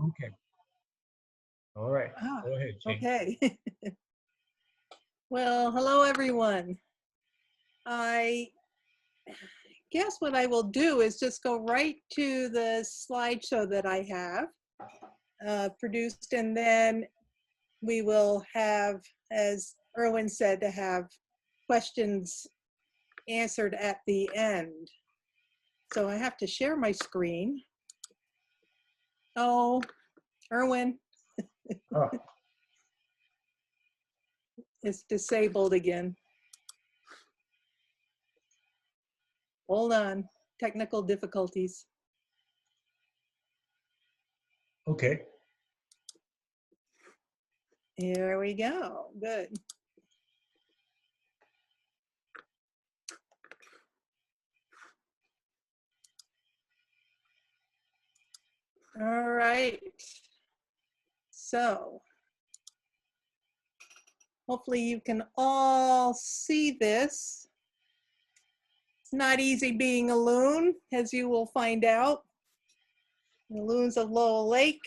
Okay. All right. Ah, Go ahead, Jane. okay. Well, hello everyone. I guess what I will do is just go right to the slideshow that I have produced, and then we will have, as Erwin said, to have questions answered at the end. So I have to share my screen. Oh, Erwin, Oh, it's disabled again. Hold on, technical difficulties. okay. Here we go, good. All right, so hopefully you can all see this. It's not easy being a loon, as you will find out. The loons of Lowell Lake.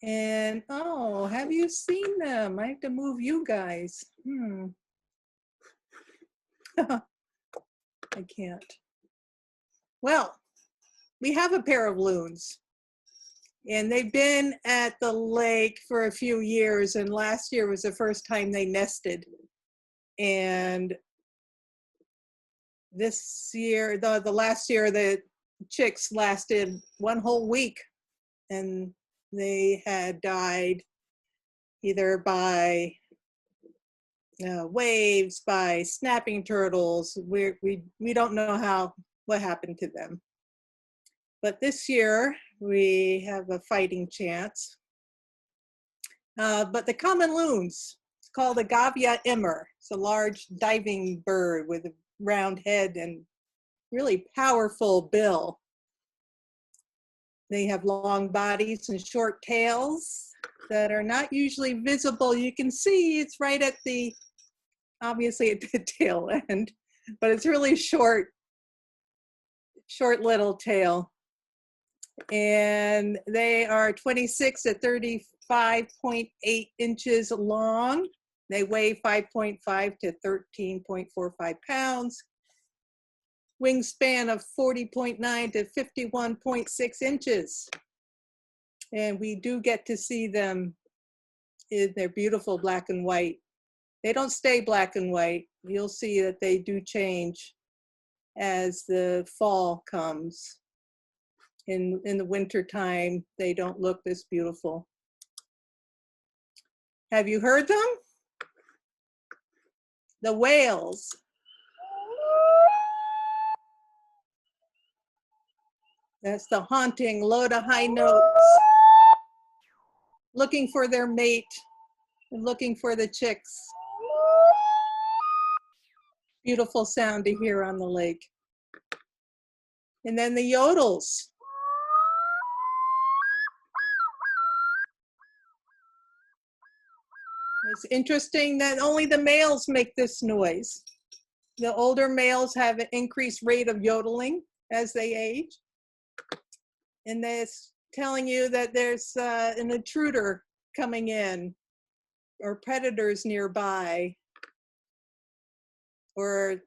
And oh, have you seen them? I have to move you guys. I can't. Well, we have a pair of loons. And they've been at the lake for a few years, and last year was the first time they nested. And this year, the last year, the chicks lasted one whole week, and they had died either by waves, by snapping turtles. We don't know what happened to them. But this year, we have a fighting chance. But the common loons, it's called a Gavia immer. It's a large diving bird with a round head and really powerful bill. They have long bodies and short tails that are not usually visible. You can see it's right at the, obviously at the tail end, but it's really short little tail. And they are 26 to 35.8 inches long. They weigh 5.5 to 13.45 pounds. Wingspan of 40.9 to 51.6 inches. And we do get to see them in their beautiful black and white. They don't stay black and white. You'll see that they do change as the fall comes. In the winter time, they don't look this beautiful. Have you heard them? The whales. That's the haunting low to high notes, looking for their mate and looking for the chicks. Beautiful sound to hear on the lake. And then the yodels. It's interesting that only the males make this noise. The older males have an increased rate of yodeling as they age. And that's telling you that there's an intruder coming in, or predators nearby, or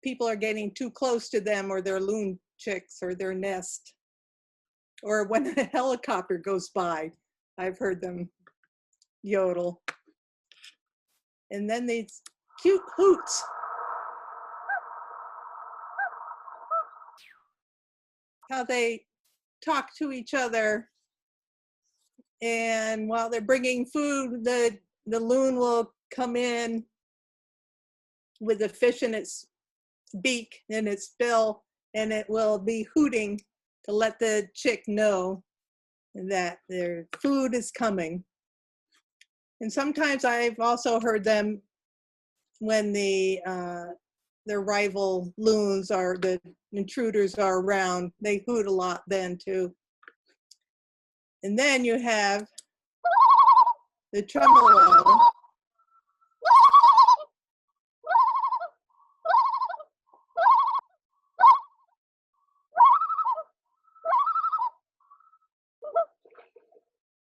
people are getting too close to them or their loon chicks or their nest. Or when a helicopter goes by, I've heard them yodel. And then these cute hoots. How they talk to each other. And while they're bringing food, the loon will come in with a fish in its beak and its bill, and it will be hooting to let the chick know that their food is coming. And sometimes I've also heard them when their rival loons or the intruders are around, they hoot a lot then too. And then you have the tremolo.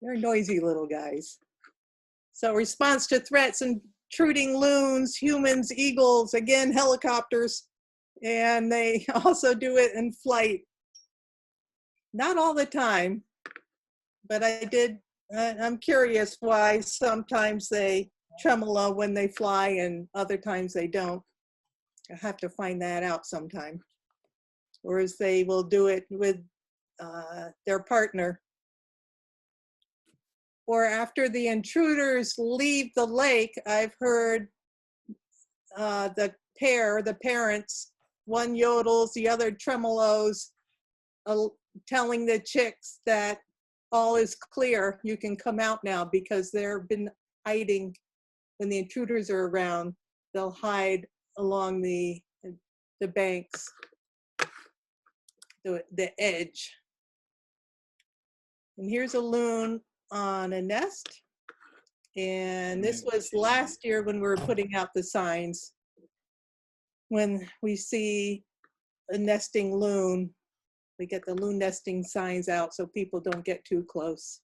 They're noisy little guys. So response to threats, intruding loons, humans, eagles, again, helicopters, and they also do it in flight. Not all the time, but I'm curious why sometimes they tremolo when they fly and other times they don't. I have to find that out sometime. Whereas they will do it with their partner. Or after the intruders leave the lake, I've heard the parents, one yodels, the other tremolos, telling the chicks that all is clear, you can come out now, because they've been hiding when the intruders are around. They'll hide along the banks, the edge. And here's a loon on a nest. And this was last year when we were putting out the signs. When we see a nesting loon, we get the loon nesting signs out so people don't get too close.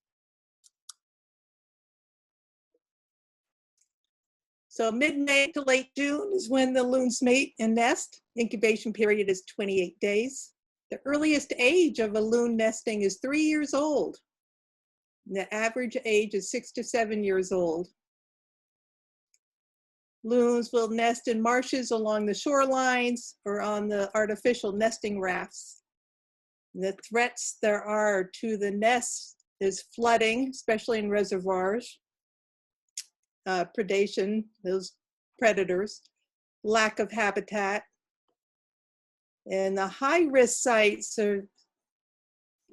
So mid-May to late June is when the loons mate and nest. Incubation period is 28 days. The earliest age of a loon nesting is 3 years old. The average age is 6 to 7 years old. Loons will nest in marshes along the shorelines or on the artificial nesting rafts. The threats there are to the nests is flooding, especially in reservoirs, predation, those predators, lack of habitat. And the high-risk sites are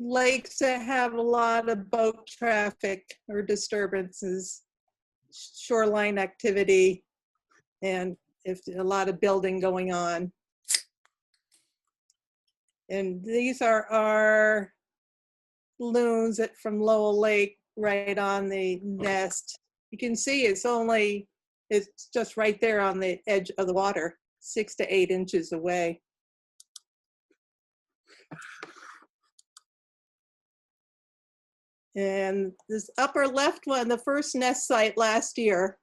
lakes that have a lot of boat traffic or disturbances, shoreline activity, and if a lot of building going on. And these are our loons from Lowell Lake right on the nest. You can see it's just right there on the edge of the water, 6 to 8 inches away. And this upper left one, the first nest site last year,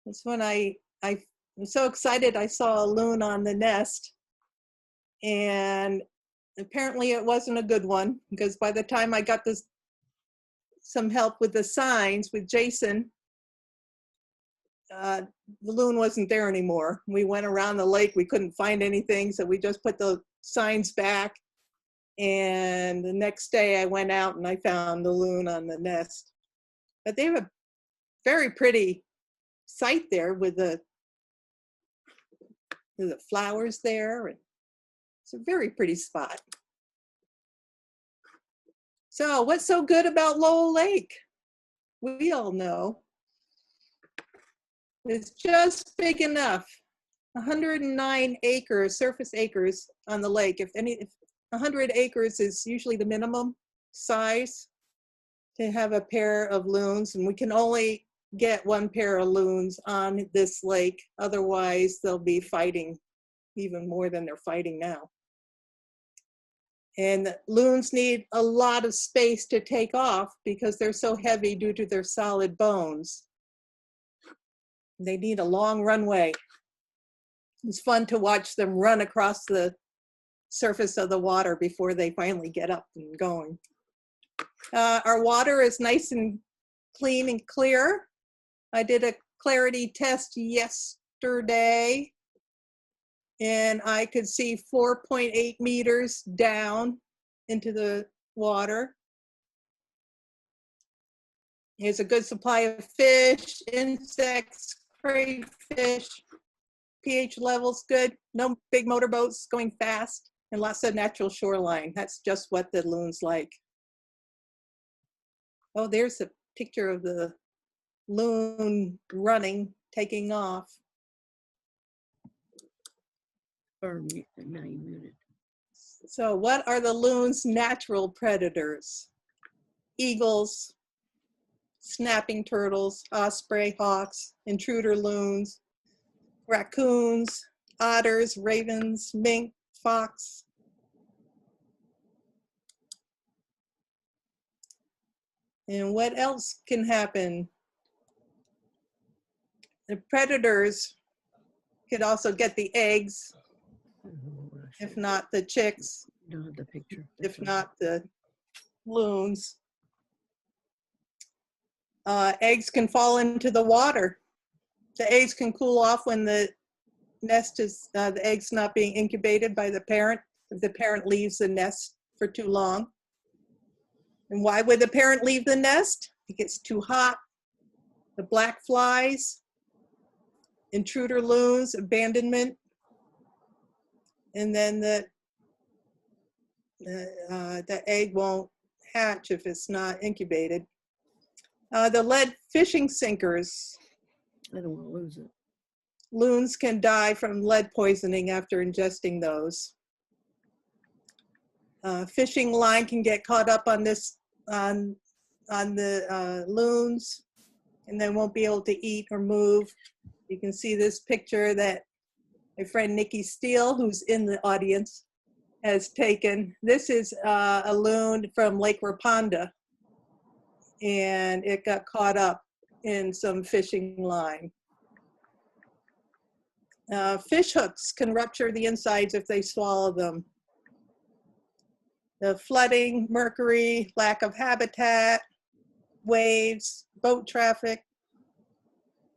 that's when I was so excited I saw a loon on the nest. And apparently it wasn't a good one, because by the time I got some help with the signs with Jason, the loon wasn't there anymore. We went around the lake, we couldn't find anything, so we just put the signs back. And the next day I went out and I found the loon on the nest. But they have a very pretty site there with the flowers there. And it's a very pretty spot. So what's so good about Lowell Lake? We all know. It's just big enough. 109 acres, surface acres on the lake. If 100 acres is usually the minimum size to have a pair of loons, and we can only get one pair of loons on this lake. Otherwise, they'll be fighting even more than they're fighting now. And the loons need a lot of space to take off because they're so heavy due to their solid bones. They need a long runway. It's fun to watch them run across the surface of the water before they finally get up and going. Our water is nice and clean and clear. I did a clarity test yesterday, and I could see 4.8 meters down into the water. There's a good supply of fish, insects, crayfish. pH level's good. No big motorboats going fast, and lots of natural shoreline. That's just what the loons like. Oh, there's a picture of the loon running, taking off. Now you muted. So what are the loon's natural predators? Eagles, snapping turtles, osprey, hawks, intruder loons, raccoons, otters, ravens, mink, fox. And what else can happen? The predators could also get the eggs, I don't know what I should- if not the chicks, Don't have the picture. if not the loons. Eggs can fall into the water. The eggs can cool off when the nest is, the egg's not being incubated by the parent, if the parent leaves the nest for too long. And why would the parent leave the nest? It gets too hot. The black flies, intruder loons, abandonment, and then the egg won't hatch if it's not incubated. The lead fishing sinkers, I don't want to lose it. loons can die from lead poisoning after ingesting those. Fishing line can get caught up on this, on the loons, and they won't be able to eat or move. You can see this picture that my friend Nikki Steele, who's in the audience, has taken. This is a loon from Lake Raponda, and it got caught up in some fishing line. Fish hooks can rupture the insides if they swallow them. The flooding, mercury, lack of habitat, waves, boat traffic,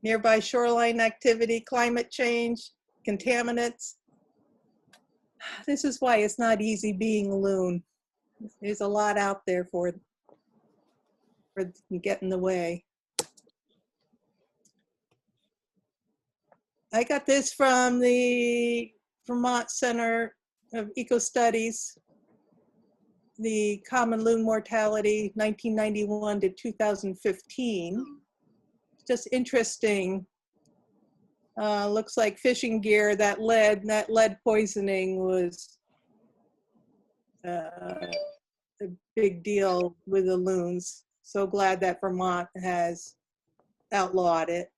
nearby shoreline activity, climate change, contaminants. This is why it's not easy being a loon. There's a lot out there for get in the way. I got this from the Vermont Center of Eco Studies, the common loon mortality 1991 to 2015. Just interesting. Looks like fishing gear, that lead poisoning was a big deal with the loons. So glad that Vermont has outlawed it.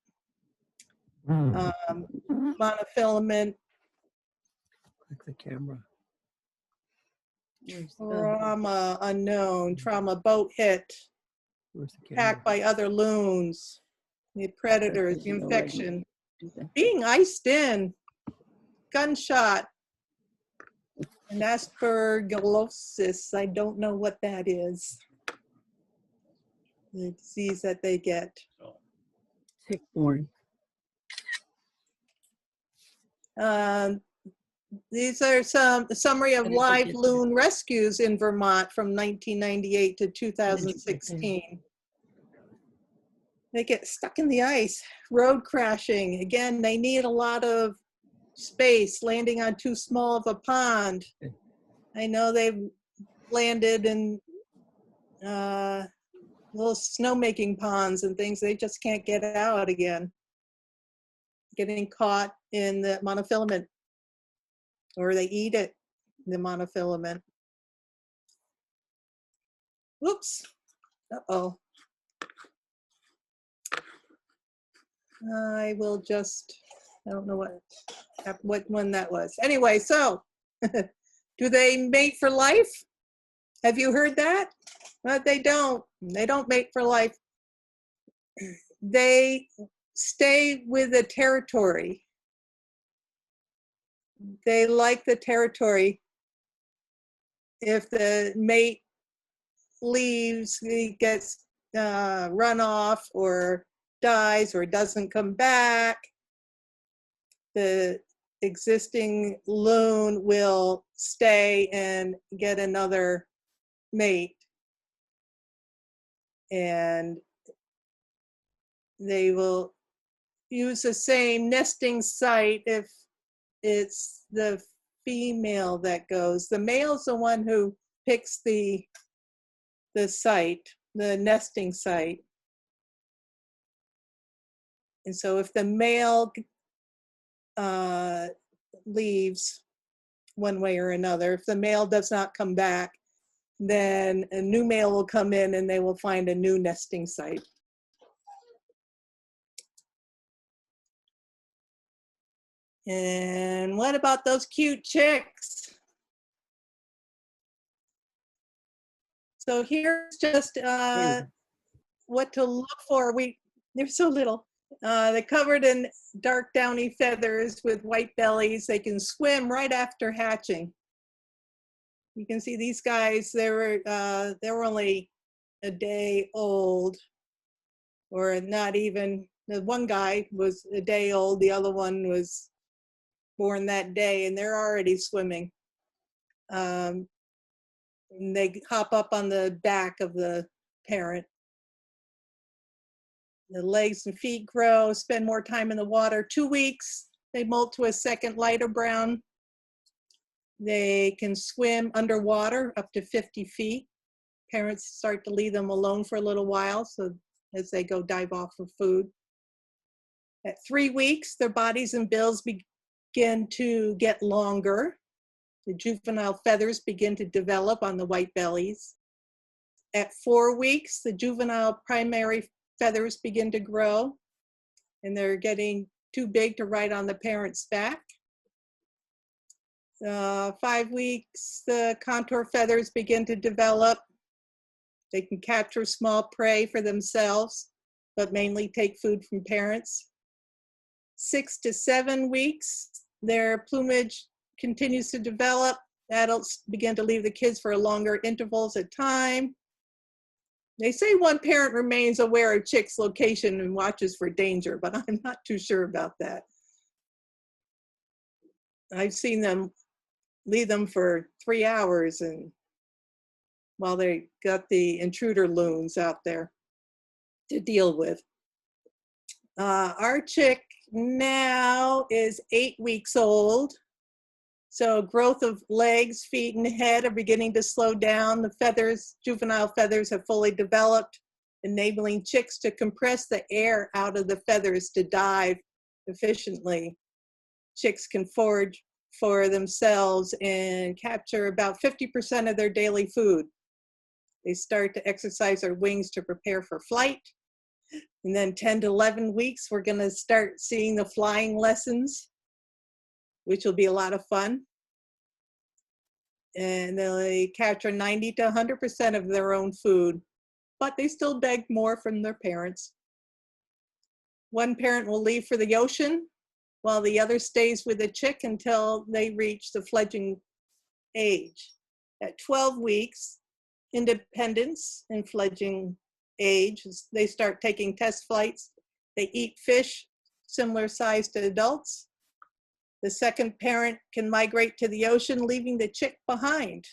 Monofilament, Click the camera. Where's the, trauma unknown, trauma boat hit, where's the camera? attacked by other loons, the predators, the No idea. infection, Do that. being iced in, gunshot, and aspergillosis. I don't know what that is. The disease that they get. Tick-borne. These are some summary of How did they live get loon rescues in Vermont from 1998 to 2016. They get stuck in the ice, road crashing. Again, they need a lot of space, landing on too small of a pond. I know they've landed in little snowmaking ponds and things. They just can't get out again. Getting caught in the monofilament, or they eat it, the monofilament. Whoops. Uh-oh. I will just, I don't know what one that was. Anyway, so do they mate for life? Have you heard that? But they don't. They don't mate for life. They stay with the territory. They like the territory. If the mate leaves, he gets run off or dies or doesn't come back, the existing loon will stay and get another mate. And they will use the same nesting site if it's the female that goes. The male's the one who picks the site, the nesting site. And so if the male leaves one way or another, if the male does not come back, then a new male will come in and they will find a new nesting site. And what about those cute chicks? So here's just what to look for. They're so little. They're covered in dark downy feathers with white bellies. They can swim right after hatching. You can see these guys, they were only a day old, or not even. The one guy was a day old, the other one was born that day, and they're already swimming. And they hop up on the back of the parent. The legs and feet grow, spend more time in the water. 2 weeks, they molt to a second lighter brown. They can swim underwater up to 50 feet. Parents start to leave them alone for a little while, so as they go dive off for food. At 3 weeks, their bodies and bills begin to get longer. The juvenile feathers begin to develop on the white bellies. At 4 weeks, the juvenile primary feathers begin to grow, and they're getting too big to ride on the parent's back. 5 weeks, the contour feathers begin to develop. They can capture small prey for themselves, but mainly take food from parents. 6 to 7 weeks, their plumage continues to develop. Adults begin to leave the kids for longer intervals at time. They say one parent remains aware of chicks' location and watches for danger, but I'm not too sure about that. I've seen them leave them for 3 hours and while they got the intruder loons out there to deal with. Our chick now is 8 weeks old. So growth of legs, feet, and head are beginning to slow down. The feathers, juvenile feathers, have fully developed, enabling chicks to compress the air out of the feathers to dive efficiently. Chicks can forage for themselves and capture about 50% of their daily food. They start to exercise their wings to prepare for flight. And then 10 to 11 weeks, we're gonna start seeing the flying lessons, which will be a lot of fun. And they capture 90 to 100% of their own food, but they still beg more from their parents. One parent will leave for the ocean while the other stays with the chick until they reach the fledgling age. At 12 weeks, independence and fledgling age, they start taking test flights. They eat fish similar size to adults. The second parent can migrate to the ocean, leaving the chick behind.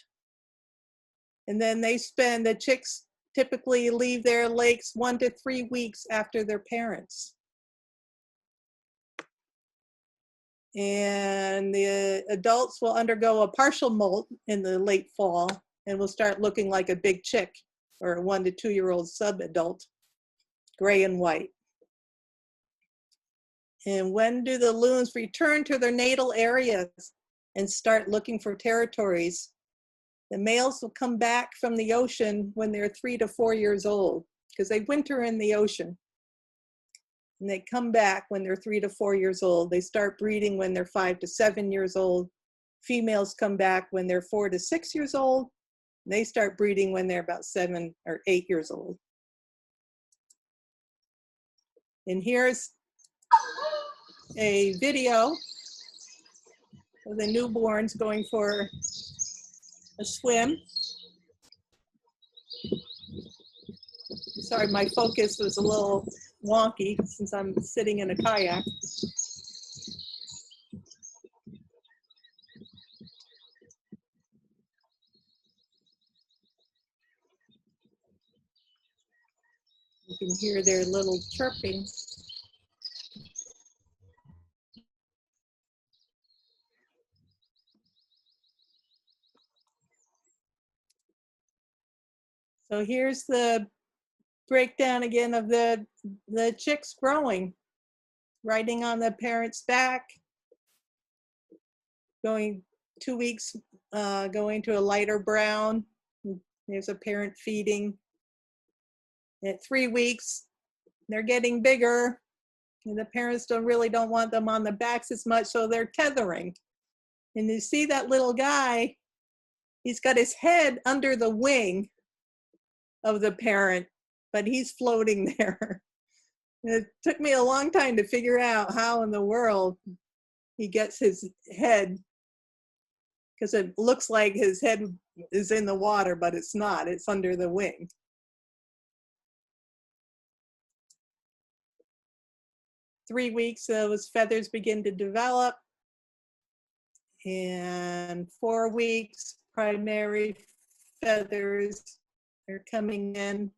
And then the chicks typically leave their lakes 1 to 3 weeks after their parents. And the adults will undergo a partial molt in the late fall and will start looking like a big chick or a 1 to 2 year old sub-adult, gray and white. And when do the loons return to their natal areas and start looking for territories? The males will come back from the ocean when they're 3 to 4 years old, because they winter in the ocean. And they come back when they're 3 to 4 years old. They start breeding when they're 5 to 7 years old. Females come back when they're 4 to 6 years old. They start breeding when they're about 7 or 8 years old. And here's a video of the newborns going for a swim. Sorry, my focus was a little wonky since I'm sitting in a kayak. You can hear their little chirping. So here's the breakdown again of the chicks growing, riding on the parent's back, going 2 weeks, going to a lighter brown. There's a parent feeding. At 3 weeks, they're getting bigger. And the parents don't want them on the backs as much, so they're tethering. And you see that little guy, he's got his head under the wing of the parent, but he's floating there. It took me a long time to figure out how in the world he gets his head, because it looks like his head is in the water, but it's not. It's under the wing. Three weeks, those feathers begin to develop. And 4 weeks, primary feathers are coming in.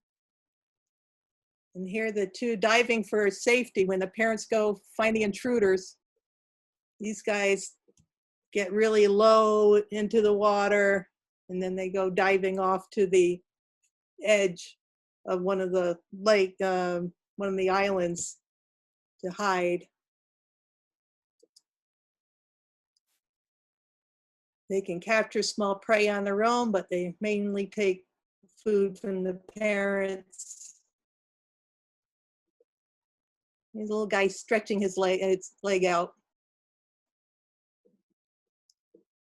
And here the two diving for safety. When the parents go find the intruders, these guys get really low into the water, and then they go diving off to the edge of one of the lake, one of the islands to hide. They can capture small prey on their own, but they mainly take food from the parents. There's a little guy stretching his leg out.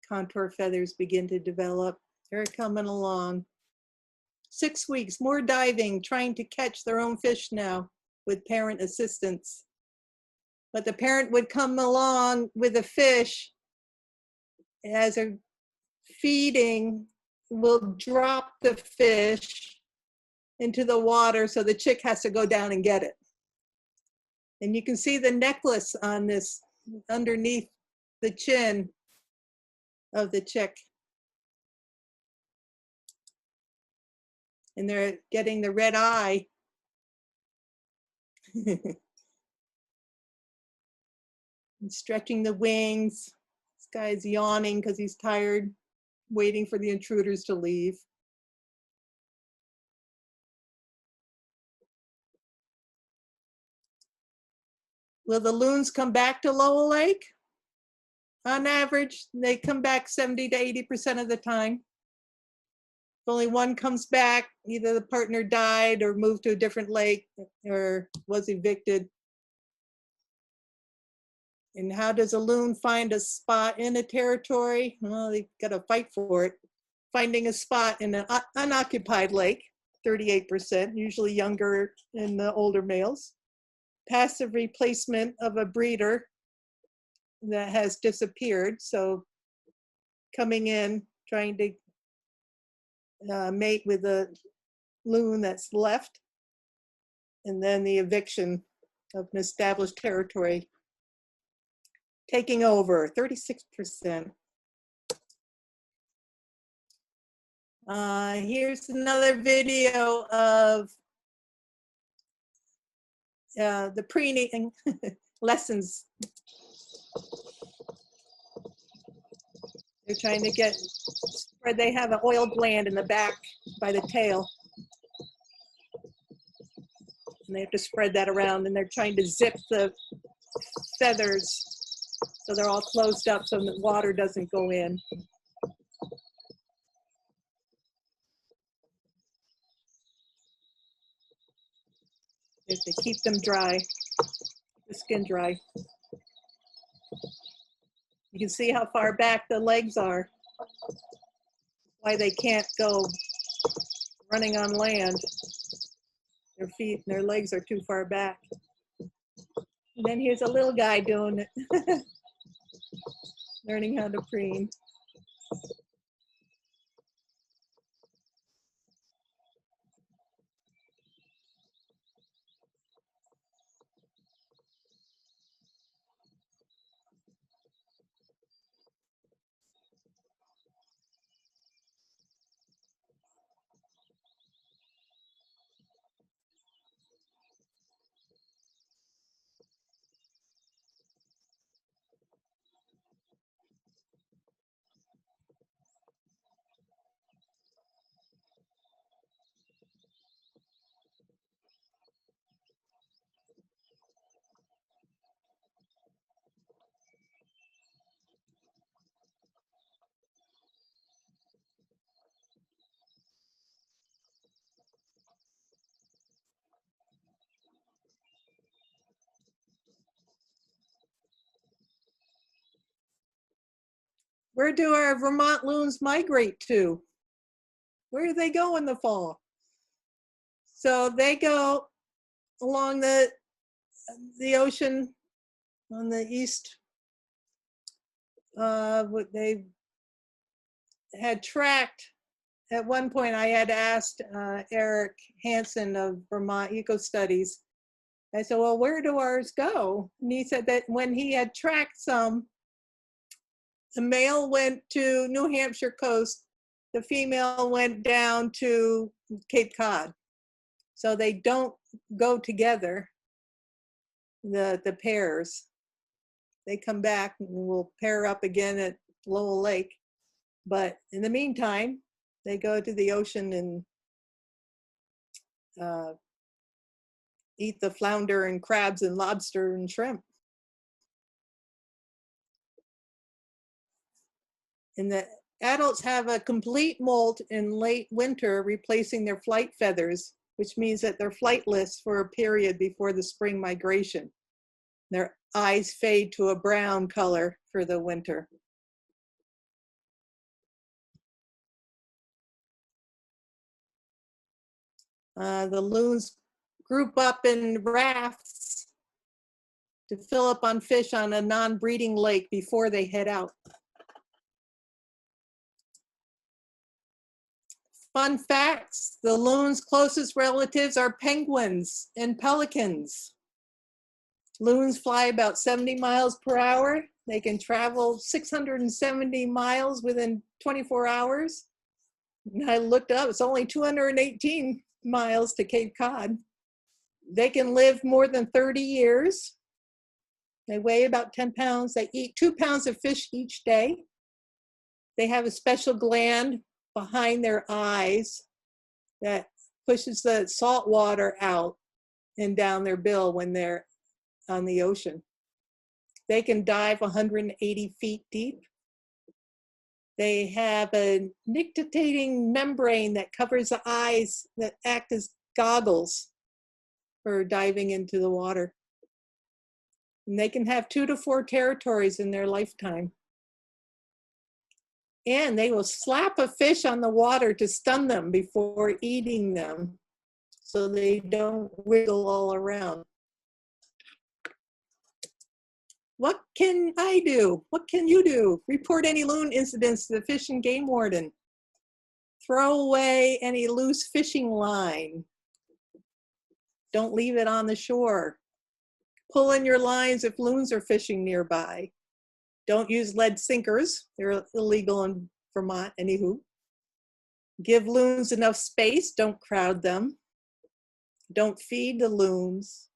Contour feathers begin to develop. They're coming along. 6 weeks, more diving, trying to catch their own fish now with parent assistance. But the parent would come along with a fish as they're feeding, will drop the fish into the water, so the chick has to go down and get it. And you can see the necklace on this underneath the chin of the chick. And they're getting the red eye. And stretching the wings. This guy's yawning because he's tired, waiting for the intruders to leave. Will the loons come back to Lowell Lake? On average, they come back 70 to 80% of the time. If only one comes back, either the partner died or moved to a different lake or was evicted. And how does a loon find a spot in a territory? Well, they've got to fight for it. Finding a spot in an unoccupied lake, 38%, usually younger in the older males. Passive replacement of a breeder that has disappeared. So coming in, trying to mate with a loon that's left. And then the eviction of an established territory. Taking over, 36%. Here's another video of the preening lessons. They're trying to get where they have an oil gland in the back by the tail. And they have to spread that around, and they're trying to zip the feathers so they're all closed up so the water doesn't go in. They have to keep them dry, the skin dry. You can see how far back the legs are, why they can't go running on land. Their feet and their legs are too far back. And then here's a little guy doing it, learning how to preen. Where do our Vermont loons migrate to? Where do they go in the fall? So they go along the ocean on the east. What they had tracked at one point. I had asked Eric Hansen of Vermont Eco Studies. I said, well, where do ours go? And he said that when he had tracked some, the male went to New Hampshire coast, the female went down to Cape Cod. So they don't go together, the pairs. They come back and will pair up again at Lowell Lake. But in the meantime, they go to the ocean and eat the flounder and crabs and lobster and shrimp. And the adults have a complete molt in late winter, replacing their flight feathers, which means that they're flightless for a period before the spring migration. Their eyes fade to a brown color for the winter. The loons group up in rafts to fill up on fish on a non-breeding lake before they head out. Fun facts, the loons' closest relatives are penguins and pelicans. Loons fly about 70 miles per hour. They can travel 670 miles within 24 hours. And I looked up, it's only 218 miles to Cape Cod. They can live more than 30 years. They weigh about 10 pounds. They eat 2 pounds of fish each day. They have a special gland behind their eyes that pushes the salt water out and down their bill when they're on the ocean. They can dive 180 feet deep. They have a nictitating membrane that covers the eyes that act as goggles for diving into the water. And they can have 2 to 4 territories in their lifetime. And they will slap a fish on the water to stun them before eating them so they don't wiggle all around. What can I do? What can you do? Report any loon incidents to the Fish and Game Warden. Throw away any loose fishing line. Don't leave it on the shore. Pull in your lines if loons are fishing nearby. Don't use lead sinkers. They're illegal in Vermont, anywho. Give loons enough space. Don't crowd them. Don't feed the loons.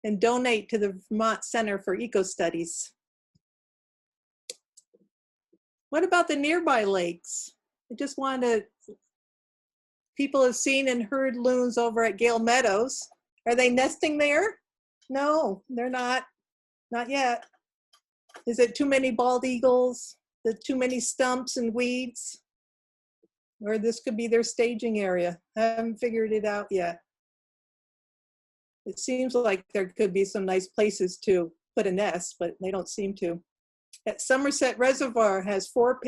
And donate to the Vermont Center for Eco Studies. What about the nearby lakes? I just wanted to, people have seen and heard loons over at Gale Meadows. Are they nesting there? No, they're not yet. Is it too many bald eagles? Too many stumps and weeds? Or this could be their staging area. I haven't figured it out yet. It seems like there could be some nice places to put a nest, but they don't seem to. At Somerset Reservoir has 4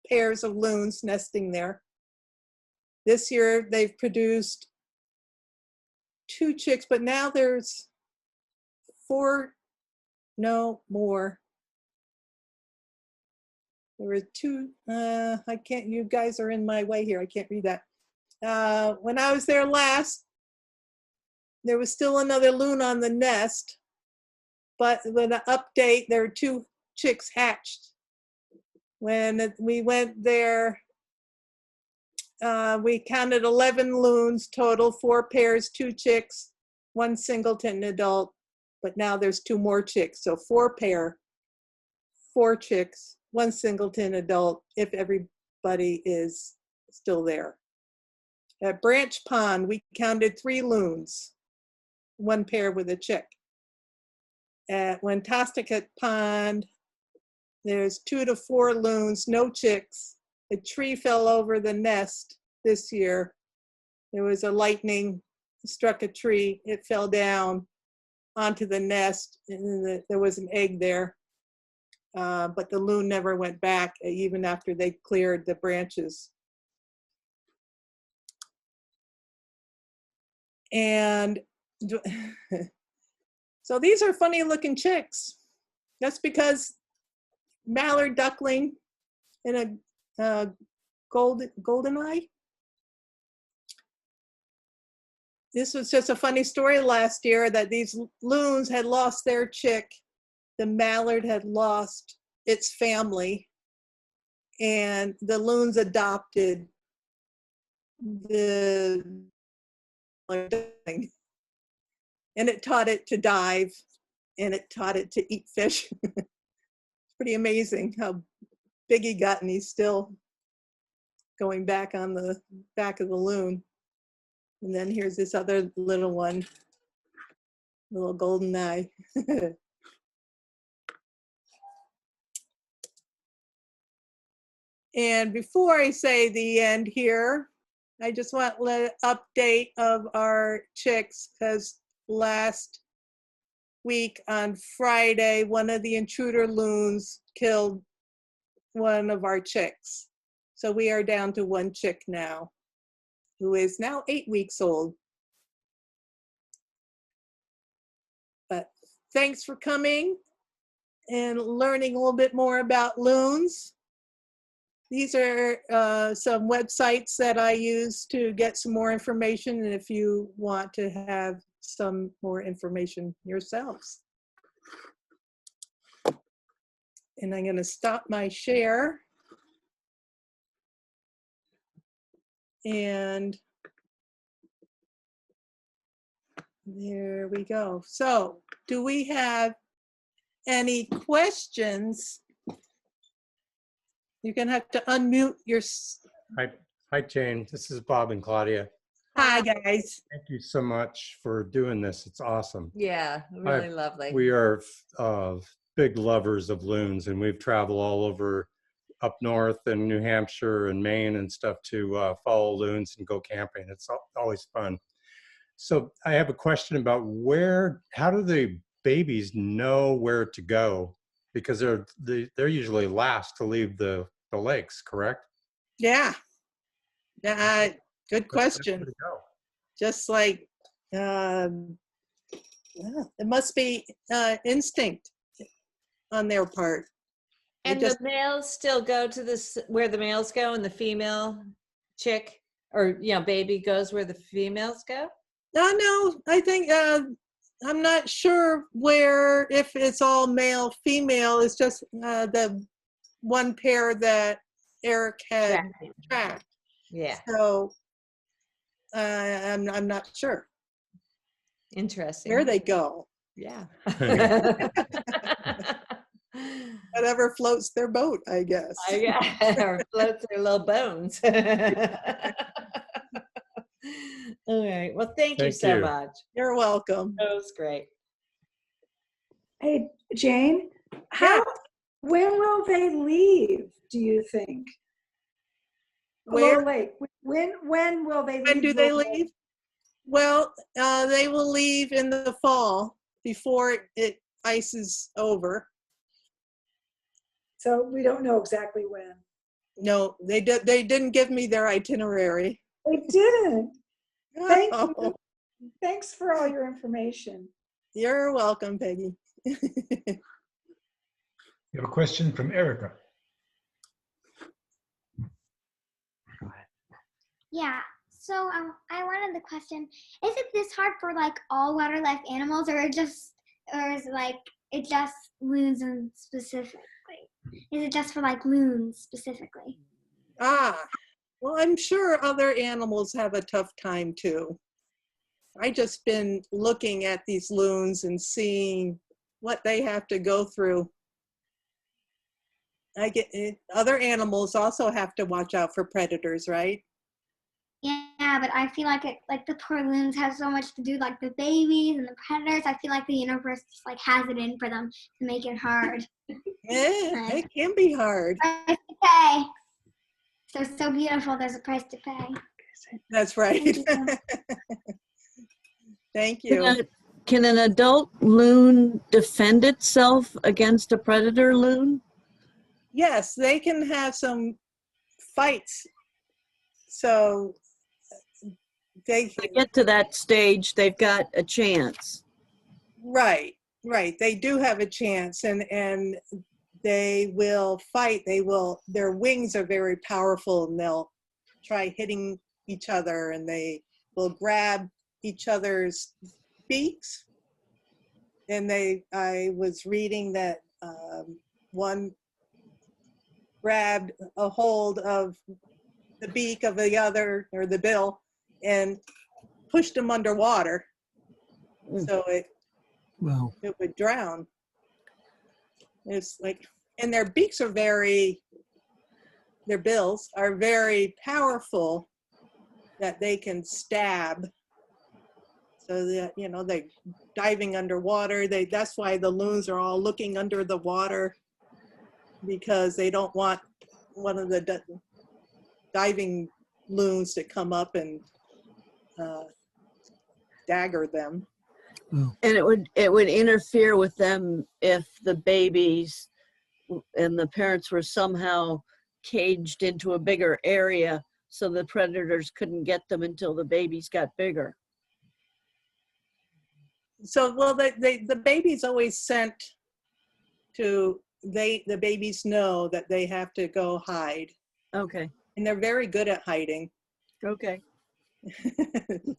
pairs of loons nesting there. This year they've produced 2 chicks, but now there's 4, no more. There were 2, I can't, you guys are in my way here, I can't read that. When I was there last, there was still another loon on the nest, but with an update, there were 2 chicks hatched. When we went there, we counted 11 loons total, 4 pairs, 2 chicks, 1 singleton adult, but now there's 2 more chicks. So 4 pair, 4 chicks, 1 singleton adult, if everybody is still there. At Branch Pond, we counted 3 loons, 1 pair with a chick. At Wentosticket Pond, there's 2 to 4 loons, no chicks. A tree fell over the nest this year. There was a lightning, struck a tree, it fell down onto the nest, and there was an egg there. But the loon never went back, even after they cleared the branches. And so these are funny looking chicks. That's because mallard duckling and a golden eye. This was just a funny story last year that these loons had lost their chick. The mallard had lost its family, and the loons adopted the duckling. And it taught it to dive, and it taught it to eat fish. It's pretty amazing how big he got, and he's still going back on the back of the loon. And then here's this other little one, little golden eye. And before I say the end here, I just want to let an update of our chicks, because last week on Friday, one of the intruder loons killed one of our chicks. So we are down to one chick now, who is now 8 weeks old. But thanks for coming and learning a little bit more about loons. These are some websites that I use to get some more information, and if you want to have some more information yourselves. And I'm going to stop my share. And there we go. So, do we have any questions? You're going to have to unmute your... Hi, Jane. This is Bob and Claudia. Hi, guys. Thank you so much for doing this. It's awesome. Yeah, really lovely. We are big lovers of loons, and we've traveled all over up north in New Hampshire and Maine and stuff to follow loons and go camping. It's always fun. So I have a question about how do the babies know where to go? Because they're usually last to leave the lakes, correct? Yeah. Good question. Just like, it must be instinct on their part. And the males still go to where the males go, and the female chick or baby goes where the females go? No, I think I'm not sure if it's all male, female. It's just the one pair that Eric had tracked. Yeah. So I'm not sure. Interesting. Where they go. Yeah. Whatever floats their boat, I guess. Or floats their little bones. All right. Well, thank you so much. You're welcome. That was great. Hey, Jane, when will they leave, do you think? Where? Lowell Lake. When will they leave? When do they leave? Well, they will leave in the fall before it ices over. So we don't know exactly when. No, they didn't give me their itinerary. They didn't. Thank Oh. you. Thanks for all your information. You're welcome, Peggy. You have a question from Erica. Yeah, so I wanted the question, is it this hard for like all water life animals, or is it like it just loons specifically? Is it just for like loons specifically? Well, I'm sure other animals have a tough time too. I just been looking at these loons and seeing what they have to go through. I get it. Other animals also have to watch out for predators, right? Yeah, but I feel like the poor loons have so much to do, like the babies and the predators. I feel like the universe just like has it in for them to make it hard. Yeah, it can be hard. Price to pay. So beautiful. There's a price to pay. That's right. Thank you. Can an adult loon defend itself against a predator loon? Yes, they can have some fights. So they To get to that stage, they've got a chance. right, right. They do have a chance, and they will fight. Their wings are very powerful, and they'll try hitting each other, and they will grab each other's beaks. And I was reading that one grabbed a hold of the beak of the other, or the bill, and pushed him underwater. So Wow. it would drown. It's like, and their beaks are their bills are very powerful, that they can stab. So that, they diving underwater. That's why the loons are all looking under the water, because they don't want one of the diving loons to come up and dagger them. And it would interfere with them if the babies and the parents were somehow caged into a bigger area, so the predators couldn't get them until the babies got bigger. So, well, the baby's always sent to, the babies know that they have to go hide, Okay. and they're very good at hiding. Okay.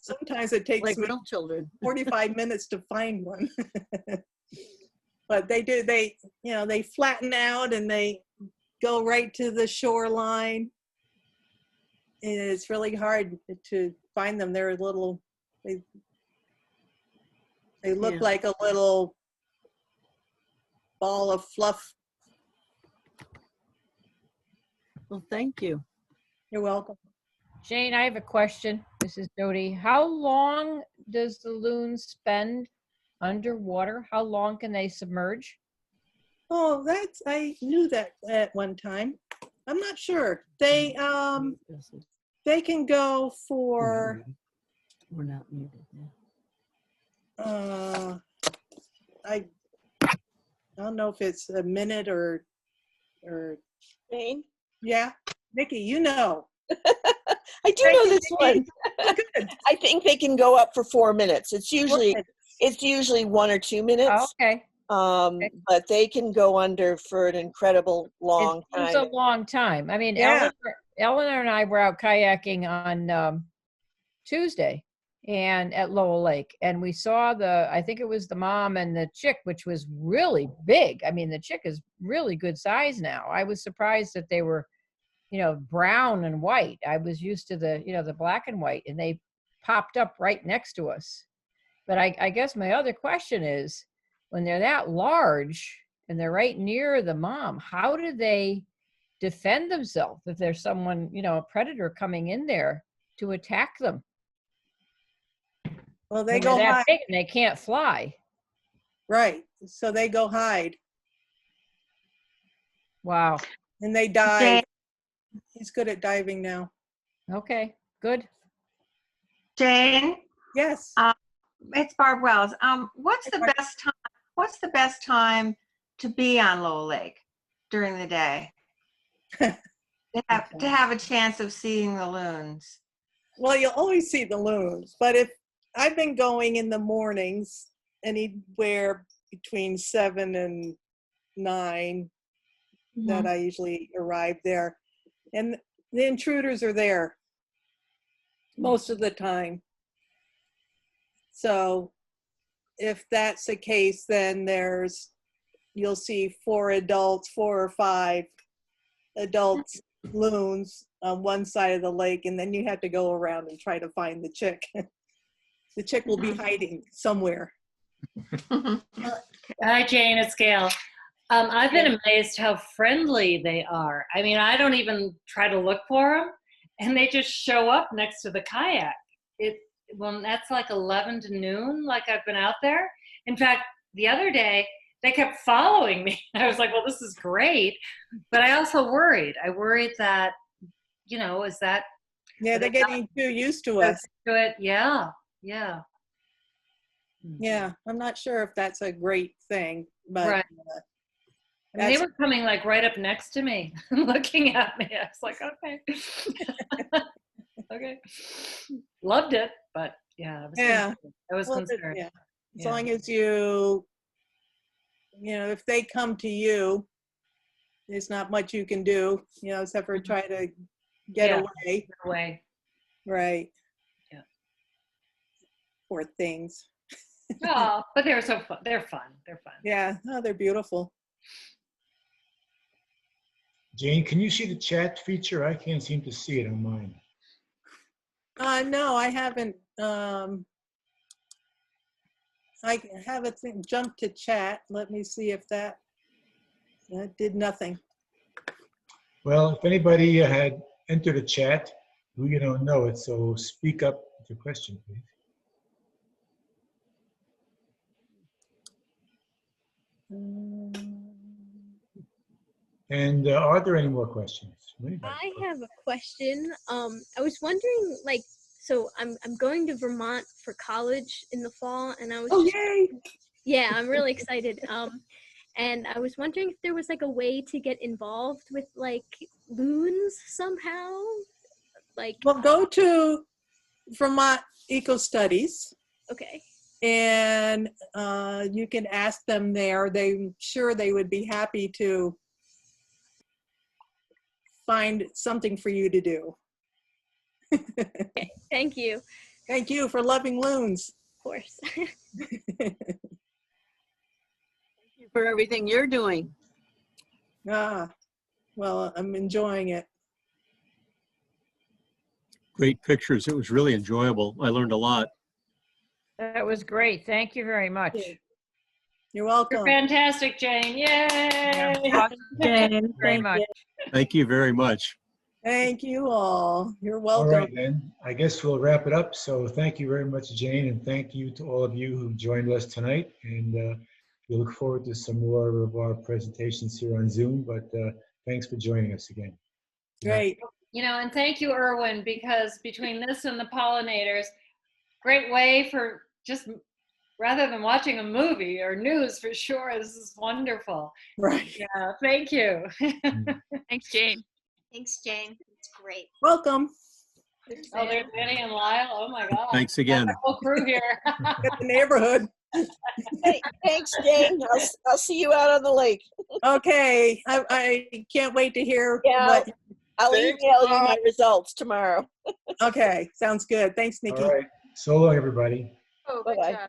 Sometimes it takes Like me little children. 45 minutes to find one. But they flatten out and they go right to the shoreline. And it's really hard to find them. They're they look Yeah. like a little ball of fluff. Well, thank you. You're welcome. Jane, I have a question. This is Jody. How long does the loon spend underwater? How long can they submerge? Oh, I knew that at one time. I'm not sure. They can go for We're not muted now. I don't know if it's a minute or Jane? yeah. Nikki, you know. I do know this one. I think they can go up for 4 minutes. It's usually 1 or 2 minutes. Oh, okay. But they can go under for an incredible long It's time. a long time. I mean, Yeah. Eleanor and I were out kayaking on Tuesday and at Lowell Lake, and we saw I think it was the mom and the chick, which was really big. I mean, the chick is really good size now. I was surprised that they were, brown and white. I was used to the black and white, and they popped up right next to us. But I guess my other question is, when they're that large and they're right near the mom, how do they defend themselves if there's someone, a predator coming in there to attack them? Well, they When go they're that hide. big and they can't fly. Right. So they go hide Wow. and they dive. He's good at diving now. Okay, good. Jane, Yes. it's Barb Wells. What's the best time to be on Lowell Lake during the day? to have a chance of seeing the loons. Well, you'll always see the loons, but if I've been going in the mornings, anywhere between 7 and 9, that I usually arrive there, and the intruders are there most of the time. So if that's the case, then you'll see 4 or 5 adults loons on one side of the lake, and then you have to go around and try to find the chick. The chick will be hiding somewhere. Hi, Jane, it's Gail. I've been amazed how friendly they are. I mean, I don't even try to look for them, and they just show up next to the kayak. That's like 11 to noon, like I've been out there. In fact, the other day, they kept following me. I was like, well, this is great. But I also worried. I worried that, is that... Yeah, they're getting too used to us. To it. Yeah, yeah. Yeah, I'm not sure if that's a great thing, but Right. And they were coming like right up next to me, looking at me. I was like, okay. Okay. Loved it, but yeah, Yeah. I was Well, concerned. yeah. As Yeah. long as if they come to you, there's not much you can do, except for try to get Yeah. away. Get away. Right. Yeah. Poor things. Oh, but they're so fun. They're fun. They're fun. Yeah. Oh, they're beautiful. Jane, can you see the chat feature? I can't seem to see it on mine. No, I haven't. I have a thing jump to chat. Let me see if that did nothing. Well, if anybody had entered a chat, we don't know it, so speak up with your question, please. And are there any more questions? I have a question. I was wondering, like, so I'm going to Vermont for college in the fall, and I was yay! Yeah, I'm really excited. And I was wondering if there was like a way to get involved with like loons somehow. Like, Well, go to Vermont Eco Studies. Okay. And you can ask them there. I'm sure they would be happy to find something for you to do. Okay, thank you. Thank you for loving loons. Of course. Thank you for everything you're doing. Well, I'm enjoying it. Great pictures. It was really enjoyable. I learned a lot. That was great. Thank you very much. You're welcome. You're fantastic, Jane. Yay! Jane, very much. Thank you very much. Thank you all. You're All welcome. right, then. I guess we'll wrap it up. So thank you very much, Jane, and thank you to all of you who joined us tonight. And we look forward to some more of our presentations here on Zoom, but thanks for joining us again. Great. And thank you, Erwin, because between this and the pollinators, great way for just rather than watching a movie or news for sure. This is wonderful. Right. Yeah, thank you. Thanks, Jane. Thanks, Jane. It's great. Welcome. Oh, there's Annie and Lyle. Oh my God. Thanks again. Got the whole crew here. Get the neighborhood. Hey, thanks, Jane. I'll see you out on the lake. Okay. I can't wait to hear. Yeah, I'll Thanks. email you my results tomorrow. Okay. Sounds good. Thanks, Nikki. All right. So long, everybody. Oh, Bye-bye.